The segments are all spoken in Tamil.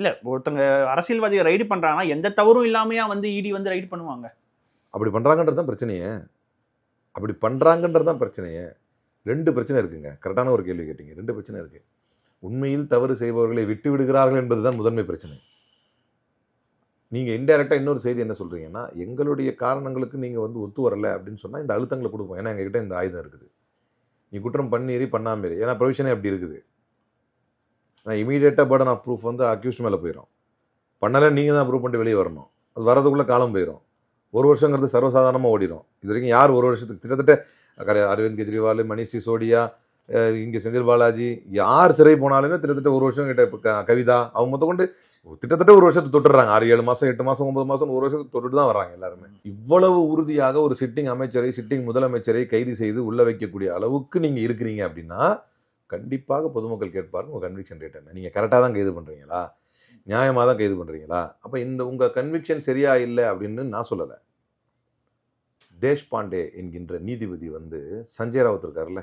இல்லை, ஒருத்தங்க அரசியல்வாதியை ரைடு பண்ணுறாங்கன்னா எந்த தவறும் இல்லாமையா வந்து இடி வந்து ரைடு பண்ணுவாங்க? அப்படி பண்ணுறாங்கன்றது தான் பிரச்சனையே. அப்படி பண்ணுறாங்கன்றது தான் பிரச்சனையே. 2 பிரச்சனை இருக்குங்க. கரெக்டான ஒரு கேள்வி கேட்டீங்க. 2 பிரச்சனை இருக்குது. உண்மையில் தவறு செய்பவர்களை விட்டு விடுகிறார்கள் என்பது தான் முதன்மை பிரச்சனை. நீங்கள் இன்டெரக்டாக இன்னொரு செய்தி என்ன சொல்கிறீங்கன்னா, எங்களுடைய காரணங்களுக்கு நீங்கள் வந்து ஒத்து வரலை அப்படின்னு சொன்னால் இந்த அழுத்தங்களை கொடுப்போம். ஏன்னா எங்ககிட்ட இந்த ஆயுதம் இருக்குது. நீ குற்றம் பண்ணீரி பண்ணாமேரி. ஏன்னா ப்ரொவிஷனே அப்படி இருக்குது. நான் இமீடியட்டாக பர்டன் ஆஃப் ப்ரூஃப் வந்து அக்யூஸ் மேலே போயிடும். பண்ணலை நீங்கள் தான் ப்ரூவ் பண்ணிட்டு வெளியே வரணும். அது வரதுக்குள்ளே காலம் போயிடும். 1 வருஷங்கிறது சர்வசாதாரணமாக ஓடிடும். இது வரைக்கும் யார் 1 வருஷத்துக்கு கிட்டத்தட்ட அரவிந்த் கெஜ்ரிவால், மணிஷ் சிசோடியா, இங்கே செந்தில் பாலாஜி, யார் சிறை போனாலுமே கிட்டத்தட்ட 1 வருஷம் கிட்ட கவிதா அவங்க மொத்தம் கொண்டு கிட்டத்தட்ட 1 வருஷத்தை தொட்டுறாங்க. 6, 7 மாதம், 8 மாதம், 9 மாதம், 1 வருஷத்தை தொட்டுட்டு தான் வர்றாங்க எல்லாருமே. இவ்வளவு உறுதியாக ஒரு சிட்டிங் அமைச்சரை, சிட்டிங் முதலமைச்சரை கைது செய்து உள்ள வைக்கக்கூடிய அளவுக்கு நீங்கள் இருக்கிறீங்க அப்படின்னா கண்டிப்பாக பொதுமக்கள் கேட்பார்கள் உங்கள் கன்விக்ஷன் ரேட் என்ன, நீங்கள் கரெக்டாக தான் கைது பண்ணுறீங்களா, நியாயமாக தான் கைது பண்ணுறீங்களா? அப்போ இந்த உங்கள் கன்விக்ஷன் சரியா இல்லை அப்படின்னு நான் சொல்லலை. தேஷ்பாண்டே என்கின்ற நீதிபதி வந்து சஞ்சய் ராவத் இருக்கார்ல,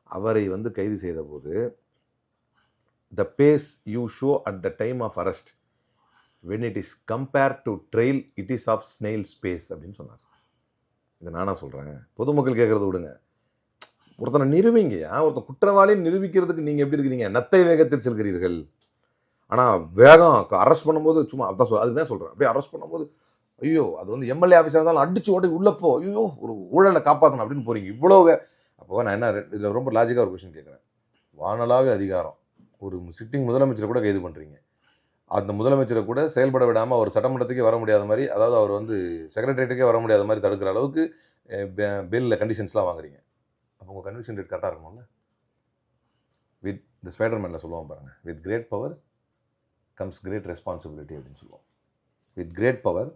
அவரை வந்து கைது செய்த போது the pace you show at the time of arrest when it is compared to trial it is of snail's pace அப்படின்னு சொன்னார். இதை நானா சொல்கிறேன், பொதுமக்கள் கேட்குறத விடுங்க. ஒருத்தனை நிரூபிங்கயா, ஒருத்தன் குற்றவாளி நிரூபிக்கிறதுக்கு நீங்கள் எப்படி இருக்கிறீங்க, நத்தை வேகத்தில் செல்கிறீர்கள். ஆனால் வேகம் அரெஸ்ட் பண்ணும்போது சும்மா அதான் அதுதான் சொல்கிறேன். அப்படியே அரெஸ்ட் பண்ணும்போது ஐயோ அது வந்து எம்எல்ஏ ஆஃபீஸராக இருந்தாலும் அடிச்சு ஓடி உள்ளப்போ ஐயோ ஒரு ஊழலை காப்பாற்றணும் அப்படின்னு போகிறீங்க இவ்வளோ. அப்போ நான் என்ன இதில் ரொம்ப லாஜிக்காக ஒரு கொஸ்டின் கேட்குறேன். வானளாவிய அதிகாரம் ஒரு சிட்டிங் முதலமைச்சரை கூட கைது பண்ணுறீங்க. அந்த முதலமைச்சரை கூட செயல்பட விடாமல் அவர் சட்டமன்றத்துக்கே வர முடியாத மாதிரி, அதாவது அவர் வந்து செக்ரட்டரியேட்டுக்கே வர முடியாத மாதிரி தடுக்கிற அளவுக்கு பெல்லில் கண்டிஷன்ஸ்லாம் வாங்குறீங்க. அப்போ உங்கள் கன்விக்ஷன் ரேட் கரெக்டாக இருக்கணும்ல. வித் இந்த ஸ்பைடர்மேனில் சொல்லுவாங்க பாருங்கள், with great power comes great responsibility அப்படின்னு சொல்லுவோம். With great power.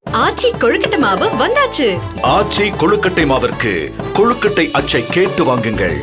ஆச்சி கொழுக்கட்டை மாவு வந்தாச்சு. ஆச்சி கொழுக்கட்டை மாவிற்கு கொழுக்கட்டை அச்சை கேட்டு வாங்குங்கள்.